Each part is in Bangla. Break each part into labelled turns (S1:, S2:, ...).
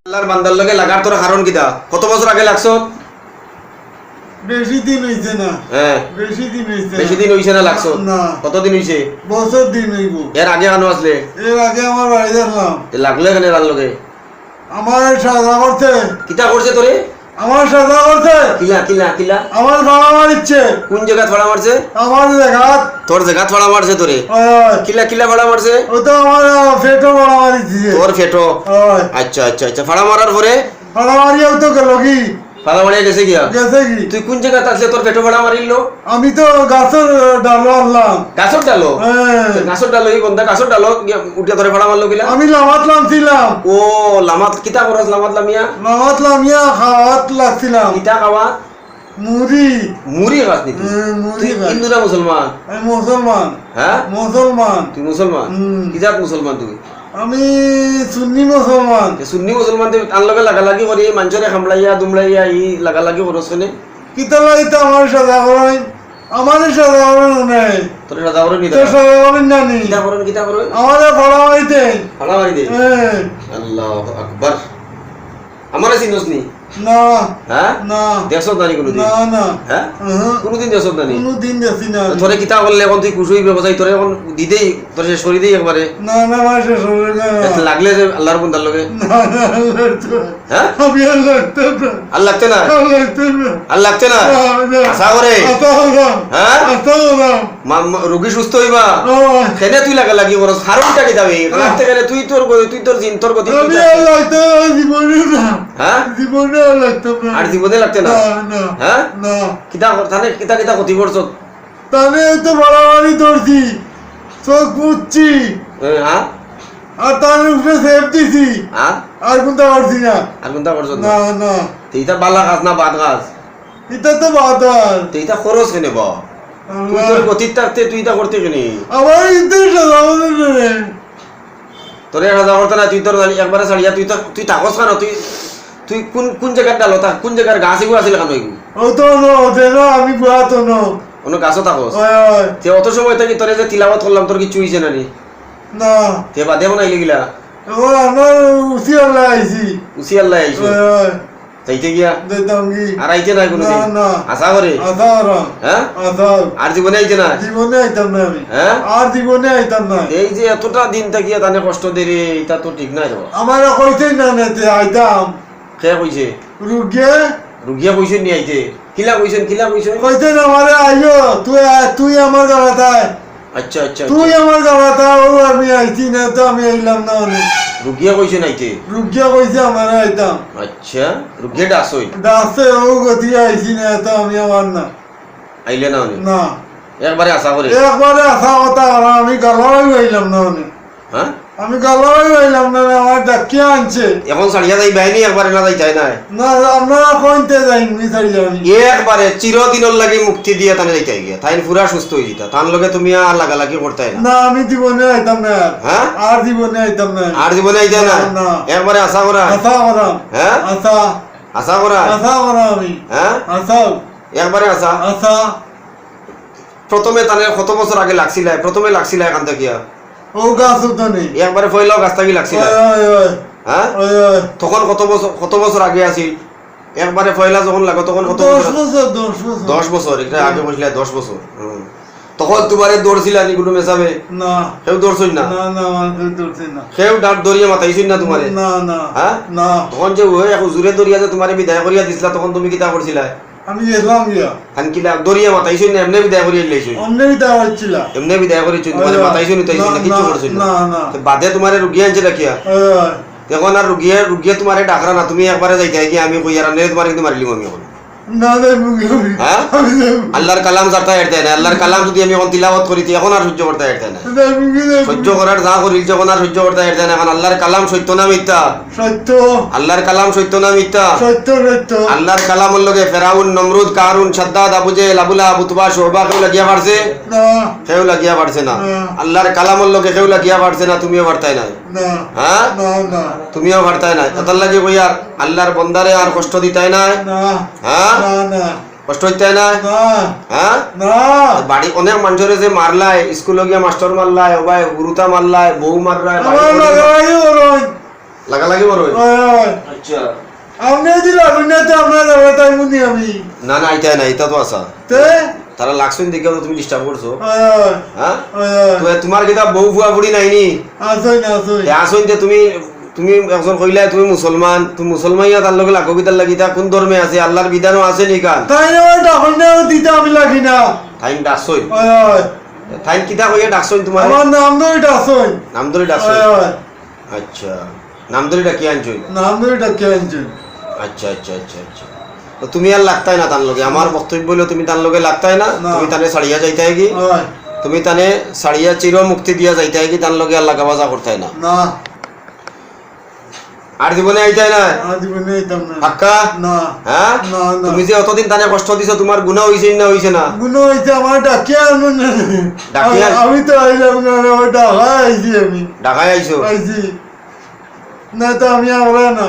S1: আল্লাহর বান্দার লগে লাগার তোর কারণ কিটা? কত বছর আগে লাগছো?
S2: বেশি দিন হইছে না।
S1: হ্যাঁ
S2: বেশি দিন হইছে।
S1: বেশি দিন হইছে না লাগছো?
S2: না।
S1: কতদিন হইছে?
S2: বছর দিন হইব।
S1: এর আগে আনো আসলে?
S2: এর আগে আমার বাড়ি দেখলাম।
S1: লাগলো এখানে রাল লগে?
S2: আমার সাজা করছে।
S1: কিটা করছে তোরে?
S2: আমার সাজা করছে।
S1: কিলা কিলা কিলা?
S2: আমার ভাড়া মারিচ্ছে।
S1: কোন জায়গা ফাড়া মারছে?
S2: আমার জায়গাত।
S1: তোর জায়গা ফাড়া মারছে তোরে? কিলা কিলা ফাড়া মারছে?
S2: ও তো আমার ফেটো ভাড়া মারিছে।
S1: তোর ফেটো?
S2: হয়।
S1: আচ্ছা আচ্ছা আচ্ছা, ফাড়া মারার পরে?
S2: ভাড়া মারিয়াও তো গেল কি?
S1: ফাড়া মারিয়া গেছে গিয়া?
S2: গেছে কি?
S1: তুই কোন জায়গা আসলে তোর ফেটো ফাড়া মারিল?
S2: আমি তো গাছের ডালো আনলাম।
S1: গাছর ডালো?
S2: হ্যাঁ।
S1: গাছর ডালো এই বন্ধা গাছর ডালো উঠিয়া ধরে ফাড়া মারলো কিলা?
S2: আমি লামাত লামছিলাম।
S1: ও লামাত কিতা করস? লামাত লামিয়া?
S2: লামাত লামিয়া খাওয়াত লাগছিলাম।
S1: কিতা খাওয়া?
S2: মুড়ি।
S1: মুড়ি খাস নাকি?
S2: মুড়ি
S1: তুই
S2: খাই।
S1: হিন্দু না মুসলমান?
S2: আমি মুসলমান।
S1: হ্যাঁ
S2: মুসলমান।
S1: তুই মুসলমান? কি জাত মুসলমান তুই?
S2: আমি সুন্নি মুসলমান।
S1: সুন্নি মুসলমান তুই তার লগে লাগালাগি করি মানুষরে খামলাইয়া দুমলাইয়া ই লাগালাগি করস কেনে?
S2: কিতা লাগিতে আমার সাজা করেন? আমার সাজা করেন নাই।
S1: তোর সাদা করে নিতে
S2: তোর সাজা করেন জানি।
S1: কিতা করেন কিতা করেন?
S2: আমার ভাড়া মারিতে।
S1: ফাড়া মারি দে।
S2: হ্যাঁ।
S1: আল্লাহু আকবার। আমারে চিনস নি?
S2: না।
S1: হ্যাঁ
S2: না।
S1: দেখছ না নি কোনদিন?
S2: না না।
S1: হ্যাঁ কোনদিন দেখছ না নি?
S2: কোনদিন দেখছি না।
S1: তোরে কিতা করলে এখন তুই খুশি হইবে বসাই তোরে এখন দিদেই তোরে সরি দেই একবারে?
S2: না না মাসে সরে না।
S1: লাগলে যে আল্লাহর বন্দার লগে?
S2: না না লাগতো।
S1: হ্যাঁ
S2: আমি আর লাগতো না।
S1: আর লাগতে না?
S2: লাগতো না।
S1: আর লাগতে না? আশা করে?
S2: আশা হলাম।
S1: হ্যাঁ
S2: আশা হলাম।
S1: রোগী সুস্থ হইবা
S2: ও
S1: কেনে তুই লাগি করস? কারণটা কি দাবি লাগতে গেলে তুই তোর জিন তোর গতি
S2: আমি আর লাগতো না জীবনে না।
S1: হ্যাঁ
S2: জীবনে আর লাগতো না।
S1: আর জীবনে লাগতে না?
S2: না
S1: হ্যাঁ
S2: না।
S1: কিতা তাহলে কিতা কিতা ক্ষতি করছ?
S2: তাহলে তো বাড়াবাড়ি ধরছি, চোখ মুচ্ছি,
S1: হ্যাঁ
S2: আর তার উপরে সেফ দিছি,
S1: হ্যাঁ
S2: আর কোনটা পারছি না।
S1: আর কোনটা করছ
S2: না না।
S1: এইটা বালা কাজ না বাদ কাজ?
S2: এটা তো বাতার।
S1: এইটা খরচ কেনে বা তুই তোর গতির থাকতে তুই এটা করতে কেনে?
S2: আমার ইন্দ্র সাজাবো না।
S1: তোর রাজা করতে না তুই তোর একবারে ছাড়িয়া তুই থাকস কেন? তুই তুই কোন কোন জায়গার ডালো তা কোন জায়গার গাছ এগুলো আছিল কেন? এগুলো
S2: ও তো না আমি গুয়া তো না।
S1: কোনো গাছও থাকস?
S2: হয়
S1: তে অত সময় থাকি তোরে যে তিলাওয়াত করলাম তোর কিছু হইছে না নি?
S2: না।
S1: তে বাদে বানাইলে গিলা
S2: এখন আমার উচি আল্লাহ আইছি।
S1: উসি আল্লাহ আইছো
S2: হয়
S1: তাইতে গিয়া
S2: দেখতাম কি?
S1: আর আইতে নাই কোনো?
S2: না না।
S1: আশা করে?
S2: আশা করাম।
S1: হ্যাঁ
S2: আশা।
S1: আর জীবনে আইতে না?
S2: জীবনে আইতাম না আমি।
S1: হ্যাঁ
S2: আর জীবনে আইতাম না।
S1: এই যে এতটা দিন থাকিয়া তানে কষ্ট দেরে এটা তো ঠিক নাই রে।
S2: আমার কইতেই না নেতে আইতাম।
S1: কে কইছে?
S2: রুগে
S1: রুগিয়া কইছে নি আইতে? কিলা কইছেন কিলা কইছেন?
S2: কইতেন আমারে আইও তুই আমার গালাতায়।
S1: আচ্ছা আচ্ছা
S2: তুই আমার গালাতা ও আমি আইছি না তো আমি আইলাম না অনেক।
S1: রুগিয়া কইছেন আইতে?
S2: রুগিয়া কইছে আমারে আইতাম।
S1: আচ্ছা রুগিয়া ডাসই
S2: ডাকছে ও গতি আইছি না তো আমি আমার না।
S1: আইলে না অনেক?
S2: না
S1: একবারে আশা করে?
S2: একবারে আশা কথা আমি গালাই আইলাম না অনেক।
S1: হ্যাঁ
S2: আমি গালাই আইলাম না আমার ডাকিয়া আনছে।
S1: এখন ছাড়িয়া যাই বাইনি একবারে না যাইতাই নাই?
S2: না আপনারা কইতে যাই মিছাইলে আমি।
S1: একবারে চিরদিনের লাগে মুক্তি দিয়া তানে যাইতাই গিয়া তাই পুরা সুস্থ হয়ে যেতা তার লগে তুমি আর লাগালাগি করতাই না?
S2: না আমি জীবনে আইতাম না।
S1: হ্যাঁ
S2: আর জীবনে আইতাম না।
S1: আর জীবনে আইতা না?
S2: না।
S1: একবারে আশা করা?
S2: আশা করাম।
S1: হ্যাঁ
S2: আশা।
S1: আশা করা?
S2: আশা করাম আমি।
S1: হ্যাঁ
S2: আশা।
S1: একবারে আশা?
S2: আশা।
S1: প্রথমে তানে কত বছর আগে লাগছিলা? প্রথমে লাগছিলা এখান থেকে
S2: ও গাছ তো নেই।
S1: একবারে পয়লাও গাছ থাকি লাগছিলা?
S2: ওই ওই
S1: হ্যাঁ
S2: ওই ওই।
S1: তখন কত বছর আগে আছিল? একবারে পয়লা যখন লাগো তখন কত
S2: 10
S1: বছর?
S2: বছর 10 বছর।
S1: 10 বছর এটা আগে বসলে 10 বছর। তখন তোমারে দৌড়ছিলা নি কোনো মেসাবে?
S2: না
S1: কেউ দৌড়ছই না?
S2: না না আমি দৌড়ছি না।
S1: কেউ ডাক দৌড়িয়ে মাতাইছই না তোমারে?
S2: না না।
S1: হ্যাঁ
S2: না
S1: তখন যে ওই এখন জোরে দৌড়িয়া যে তোমারে বিদায় করিয়া দিছিলা তখন তুমি কিতা করছিলা?
S2: আমি গেলাম গিয়া।
S1: আনকিলা দৌড়িয়া মাতাইছই না এমনি বিদায় করিয়া লইছই?
S2: অন্য বিদা হচ্ছিল।
S1: এমনি বিদায় করিছই তোমারে মাতাইছই না তাইছই না কিছু করছই না?
S2: না না।
S1: তো বাদে তোমারে রুগী আনছে রাখিয়া
S2: ওই ওই।
S1: এখন আর রুগিয়ে তোমারে ডাকরা না তুমি একবারে যাইতে কি আমি কই আর নে তোমারে কিন্তু মারিলিম আমি এখন?
S2: না দেবো আমি।
S1: হ্যাঁ
S2: আমি দেবো।
S1: আল্লাহর কালাম যারতা এরতে না আল্লাহর কালাম যদি আমি এখন তিলাওয়াত করিতে এখন আর সহ্য করতে এরতে না
S2: দেবো কি দেবো।
S1: সহ্য করার যা করিল যখন আর সহ্য করতে এরতে না এখন আল্লাহর কালাম সত্য না মিথ্যা?
S2: সত্য।
S1: আল্লাহর কালাম সত্য না মিথ্যা?
S2: সত্য সত্য।
S1: আল্লাহর কালামের লগে ফেরাউন নমরুদ কারুন সাদ্দাদ আবু জেহেল আবু লাহাব উতবা শুবা কেউ লাগিয়া মারছে?
S2: না।
S1: কেউ কেউ লাগিয়া পারছে না আল্লাহর কালামর লগে কেউ লাগিয়া পারছে না তুমিও পারতাই নাই
S2: না
S1: হ্যাঁ
S2: না না
S1: তুমিও পারতাই নাই এত লাগে কই আর আল্লাহর বন্দারে আর কষ্ট দিতাই নাই
S2: না
S1: হ্যাঁ
S2: না না
S1: কষ্ট হইতাই নাই
S2: না
S1: হ্যাঁ
S2: না
S1: বাড়ি অনেক মানুষের যে মারলাই স্কুলে গিয়া মাস্টার মারলাই ওবাই গুরুতা মারলাই বউ মারলাই
S2: আমার লাগাই ওরই
S1: লাগালাগি বড়
S2: ওই
S1: আচ্ছা
S2: আপনি যদি লাগুন না তো আপনার দাদা তাই মুনি আমি
S1: না না আইতাই নাই এটা তো আসা
S2: তে
S1: তারা লাগছুন দেখে তুমি ডিস্টার্ব করছো
S2: ওই
S1: হ্যাঁ
S2: ওই
S1: তোমার কিতা বউ ফুয়া ফুড়ি নাইনি
S2: আসই না আসই
S1: আসুন যে তুমি তুমি একজন কইলাই তুমি মুসলমান তুমি মুসলমানিয়া তার লগে লাগো কিতার লাগিতা কোন ধর্মে আছে আল্লাহর বিধানও আছে নি কান
S2: তাই না ডাকুন না দিতে আমি লাগি না
S1: টাইম ডাকছই
S2: ওই ওই
S1: টাইম কিতা কইয়া ডাকছই তোমার
S2: আমার নাম ধরে ডাকছই
S1: নাম ধরে
S2: ওই
S1: ডাকছই
S2: ওই
S1: আচ্ছা নাম ধরে ডাকি আনছই
S2: নাম ধরে ডাকে আনছেন
S1: আচ্ছা আচ্ছা আচ্ছা আচ্ছা তো তুমি আর লাগতাই না তার লগে আমার বক্তব্য হইলো তুমি তার লগে লাগতাই না
S2: না।
S1: তুমি তানে ছাড়িয়া যাইতাই কি
S2: ওই
S1: তুমি তানে ছাড়িয়া চির মুক্তি দিয়া যাইতাই কি তার লগে আর লাগা বাজা করতাই না
S2: না
S1: আর জীবনে আইতাই না
S2: আজ বনে এইতাম না
S1: পাক্কা
S2: না
S1: হ্যাঁ
S2: না না
S1: তুমি যে অতদিন তানে কষ্ট দিছো তোমার গুনাহ হইছে না হইছে না
S2: গুনো হইছে আমার ডাকে আনুন না
S1: ডাকিয়ে আন-
S2: আমি তো আইলাম না আমার ডাকা আইছি আমি
S1: ঢাকায় আইছো
S2: আইছি না তো আমি আমরা না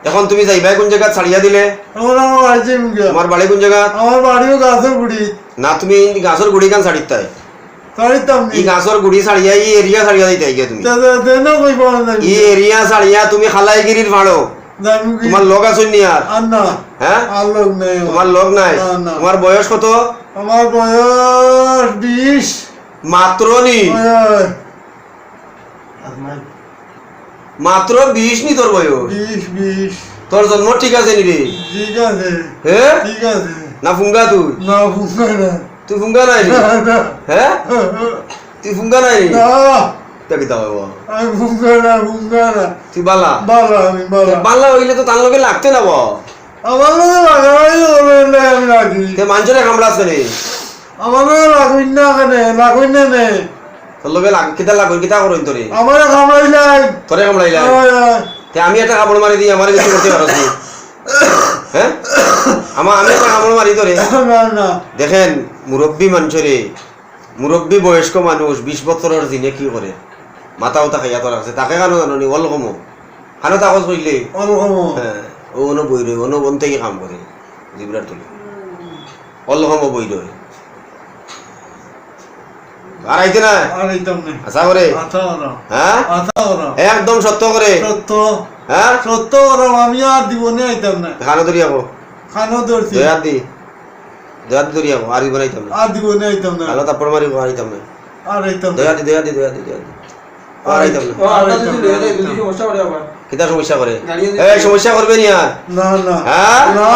S1: এখন তুমি যাইবাই কোন জায়গা ছাড়িয়া দিলে
S2: আমার আমার আইছি মুগা
S1: তোমার বাড়ি কোন জায়গা
S2: আমার বাড়িও গাছের গুড়ি
S1: না তুমি গাছর গুড়ি কান ছাড়িতাই
S2: তাইতাম
S1: এই
S2: নি
S1: গাছর গুড়ি ছাড়িয়া এই এরিয়া ছাড়িয়া দিতাই গিয়া তুমি
S2: দেন কই পাওয়া যায়
S1: এই এরিয়া ছাড়িয়া তুমি খালাইগিরির ভাড়ো
S2: জানি কি
S1: তোমার লোক আছো নি আর
S2: আর না
S1: হ্যাঁ
S2: আর লোক নেই আমার।
S1: তোমার লোক নাই
S2: না, না।
S1: তোমার বয়স কত
S2: আমার বয়স 20
S1: মাত্র নি
S2: ওই,
S1: মাত্র 20 নি তোর বয়স
S2: 20
S1: তোর জন্ম ঠিক আছে নি রে
S2: ঠিক আছে
S1: হ্যাঁ
S2: ঠিক আছে
S1: না ফুঙ্গা তুই
S2: না ফুঙ্গা না
S1: তুই ফুঙ্গা নাই নি?
S2: না, না,
S1: হ্যাঁ তুই ফুঙ্গা নাই নি?
S2: না,
S1: তা কি তাও
S2: আমি ফুঙ্গা না
S1: তুই বালা
S2: বালা আমি বালা
S1: বালা হইলে তো তার লগে লাগতে না বল
S2: আমার লোক লাগাই হলে আমি লাগি
S1: তে মানুষের কামড়াছে নি
S2: আমার লোক লাগুন না কেনে লাগুন না নে
S1: তোর লগে লাগ কিতা লাগুন কিতা করইন তোরে
S2: আমার কামড়াইলাই
S1: তোরে কামড়াইলা তে আমি একটা কামড় মারি দিই আমার কিছু করতে পারছ নি হ্যাঁ আমি একটা কামড় মারি তোরে
S2: না না
S1: দেখেন মুরব্বী মানুষরে মুরব্বী বয়স্ক মানুষ 20 বছরের দিনে কি করে মাথা উঠা খাইয়া তো রাখছে তাকে কেন জানো নি অল কমো খানো তাকজ কইলে
S2: ওরকম
S1: হ্যাঁ ও অন্য বই রয়ে অন্য বন থেকে কাম করে জিবরার তুলে অল কমো বই রয়ে আর আইতে না
S2: আর এইতাম না
S1: আশা করে
S2: আতা ওরা
S1: হ্যাঁ
S2: আতা ওরা
S1: একদম সত্য করে
S2: সত্য
S1: হ্যাঁ
S2: সত্য ওরা আমি আর দিবনে আইতাম না
S1: খানো ধরি যাবো
S2: খানো ধরছি
S1: দয়ার দি ধরি যাবো আর বানাইতাম না
S2: আর দিবনে আইতাম না
S1: ভালো তারপর মারি আইতাম না
S2: আর আইতাম না
S1: দয়া দি আর আইতাম না কিতা সমস্যা করে এই সমস্যা করবে নি আর
S2: না না
S1: হ্যাঁ
S2: না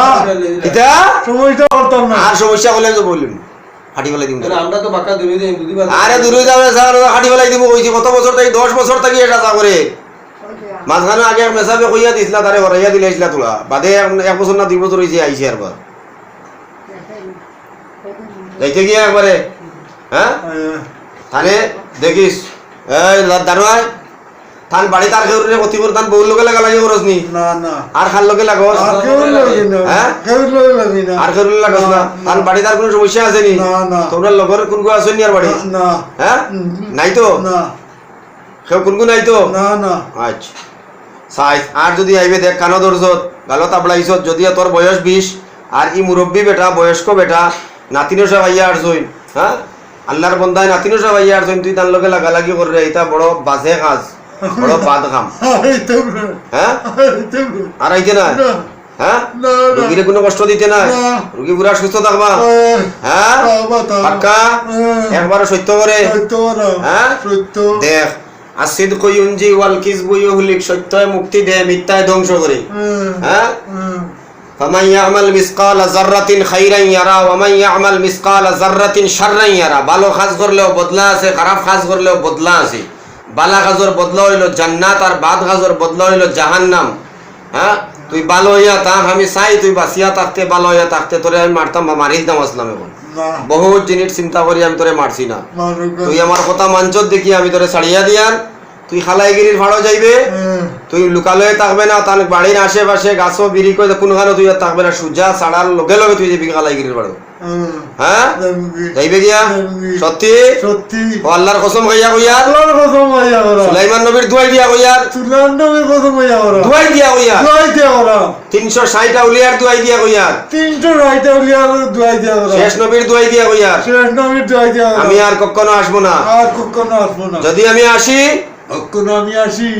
S1: কিতা
S2: সময়টা করতাম না
S1: আর সমস্যা করলে আমি তো বললাম হাঁটি ফেলাই দিম
S3: আমরা তো বাঁকা দূরে যাই বুঝি পারলাম
S1: আরে দূরে যাবে স্যার হাঁটি ফেলাই দিব কইছি কত বছর থেকে 10 বছর থেকে এটা চা করে মাঝখানে আগে এক মেসাবে কইয়া দিছিলা তারে হরাইয়া দিলে আইছিলা তোলা বাদে এক বছর না 2 বছর হইছে আইছে আরবার যাইতে গিয়ে একবারে হ্যাঁ থানে দেখিস এই দারোয়াই থান বাড়ি তার কেউরে অতি করে থান বহু লোকে লাগা লাগে করস নি
S2: না না
S1: আর খাল লোকে লাগস
S2: আর কেউ লাগি না
S1: হ্যাঁ?
S2: কেউ লাগি না
S1: আর কেউরে লাগস না থান বাড়ি তার কোনো সমস্যা আছে নি
S2: না না
S1: তোমরা লগর কোন কো আসেন নি আর বাড়ি
S2: না
S1: হ্যাঁ নাই তো
S2: না
S1: কেউ কোন নাই তো
S2: না না
S1: আচ্ছা সাইজ আর যদি আইবে দেখ কানো দরজত গালো তাবলাইছত যদি তোর বয়স 20 আর ই মুরব্বী বেটা বয়স্ক বেটা নাতিনো সব আইয়া আর জইন হ্যাঁ আল্লাহর বন্দায় নাতিনো সব আইয়া আর জইন তুই তার লগে লাগালাগি করে এটা বড় বাজে কাজ বড় বাদ কাম
S2: আর আইতাম না
S1: হ্যাঁ
S2: আর আইতাম না
S1: আর আইতে না
S2: না
S1: হ্যাঁ
S2: না
S1: রুগীরে কোনো কষ্ট দিতে না
S2: না।
S1: রুগী পুরা সুস্থ থাকবা হ্যাঁ পাক্কা একবার সত্য করে
S2: সত্য ওরা
S1: হ্যাঁ?
S2: সত্য
S1: দেখ আসিদ কইউনজি ওয়াল কিসবু ইউহলিক সত্যয় মুক্তি দেয় মিথ্যায় ধ্বংস করে হ্যাঁ ফামান ইয়ামাল মিসকাল যাররাতিন খাইরান ইয়ারা ওয়া মান ইয়ামাল মিসকাল যাররাতিন শাররান ইয়ারা ভালো কাজ করলেও বদলা আছে খারাপ কাজ করলেও বদলা আছে বালা কাজের বদলা হইল জান্নাত আর বাদ কাজের বদলা হইল জাহান্নাম হ্যাঁ তুই ভালো হইয়া থাক আমি চাই তুই বাঁচিয়া থাকতে ভালো হইয়া থাকতে তোরে আমি মারতাম বা মারি দিতাম আসলাম এখন
S2: না
S1: বহুত জিনিস চিন্তা করি আমি তোরে মারছি না
S2: মানুষ
S1: তুই আমার কথা মানছত দেখি আমি তোরে ছাড়িয়া দিয়ার তুই খালাইগিরির ভাড়ো যাইবে তুই লুকালয়ে থাকবে না তার বাড়ির আশেপাশে গাছও বিড়ি করে কোনখানে তুই আর থাকবে না সূর্যা ছাড়ার লগে লগে তুই যাবি খালাইগিরির ভাড়ো হ্যাঁ যাইবে গিয়া সত্যি
S2: সত্যি
S1: ও আল্লাহর কসম খাইয়া কইয়ার
S2: আল্লাহর কসম হইয়া করা
S1: সুলাইমান নবীর দুয়াই দিয়া কইয়ার
S2: সুলাইমান নবীর কসম হইয়া করা
S1: দুয়াই দিয়া কইয়ার
S2: দুয়াই দিয়া করা
S1: 360 আউলিয়ার দুয়াই দিয়া কইয়ার
S2: 300 রাইতে উলিয়ার দুয়াই দিয়া করা
S1: শেষ নবীর দুয়াই দিয়া কইয়ার
S2: শেষ নবীর দুয়াই দিয়া করা
S1: আমি আর কখনো আসবো না
S2: আর কখনো আসবো না
S1: যদি আমি আসি
S2: কখনো আমি আসি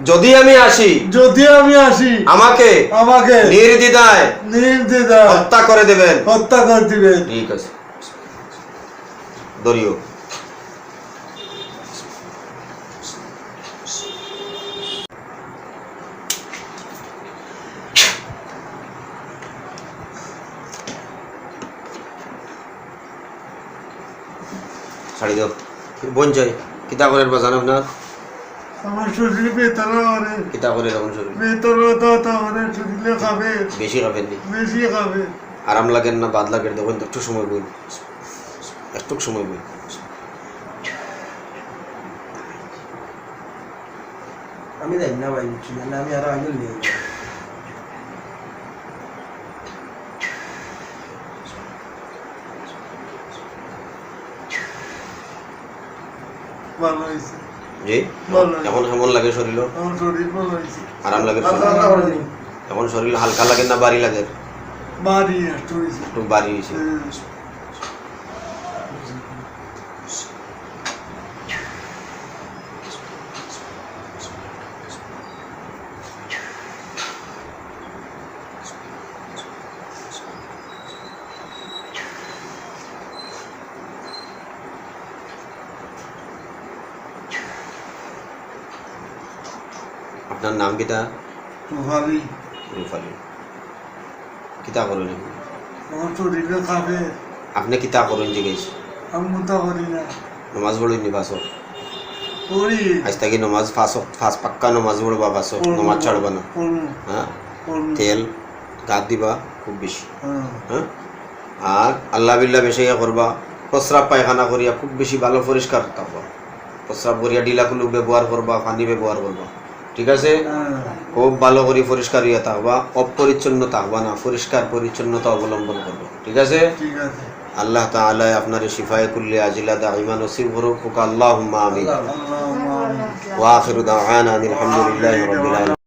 S1: যদি আমি আসি
S2: যদি আমি আসি
S1: আমাকে
S2: আমাকে
S1: নির্দ্বিধায়
S2: নির্দ্বিধায়
S1: হত্যা করে দেবেন
S2: হত্যা করে দিবেন
S1: ঠিক আছে দরিও ছাড়ি দাও বোন যাই কিতা করে বাজানো না
S2: আমার শরীরে বেতলা করে
S1: কিতা করে এরকম শরীর
S2: বেতলা তো আমার শরীরে খাবে
S1: বেশি খাবেন নি
S2: বেশি খাবে
S1: আরাম লাগেন না বাদ লাগেন দেখুন একটু সময় বই একটু সময় বই
S3: আমি যাই না ভাই বুঝছি না আমি আরো আগে নিয়ে যাই।
S2: ভালো হয়েছে
S1: জি
S2: ভালো।
S1: এখন কেমন লাগে শরীর
S2: আমার শরীর ভালো হয়েছে
S1: আরাম লাগে
S3: আল্লাহ আল্লাহ করে দিন।
S1: এখন শরীর হালকা লাগে না ভারী লাগে
S2: বাড়ি একটু হয়েছে
S1: একটু ভারী হয়েছে আপনার নাম কিতা
S2: ভাবি
S1: রুফালি কিতা করেন আপনি?
S2: আমার শরীরে খাবে
S1: আপনি কিতা করেন জিজ্ঞেস
S2: আমি মোটা করি না
S1: নমাজ পড়ুন নি বাসো
S2: করি
S1: আজ থেকে নমাজ ফাঁস পাক্কা নমাজ পড়বা বাসো নমাজ ছাড়বা না
S2: করবো
S1: হ্যাঁ
S2: করবো
S1: তেল গাত দিবা খুব বেশি
S2: হ্যাঁ
S1: হ্যাঁ আর আল্লাহ বিল্লাহ বেশি করবা প্রস্রাব পায়খানা করিয়া খুব বেশি ভালো পরিষ্কার থাকবা প্রস্রাব করিয়া ডিলাকুলু ব্যবহার করবা পানি ব্যবহার করবা ঠিক আছে
S2: হ্যাঁ
S1: খুব ভালো করে পরিষ্কার ইয়ে থাকবা অপরিচ্ছন্ন থাকবা না পরিষ্কার পরিচ্ছন্নতা অবলম্বন করবা ঠিক আছে
S2: ঠিক আছে
S1: আল্লাহ তাআলা আপনার শিফায়ে কুল্লি আজিলা দাইমান নসিব করুক আল্লাহুম্মা আমিন
S2: আল্লাহ
S1: ওয়া আখিরু দাওয়ানা আলহামদুলিল্লাহি রাব্বিল আলামিন।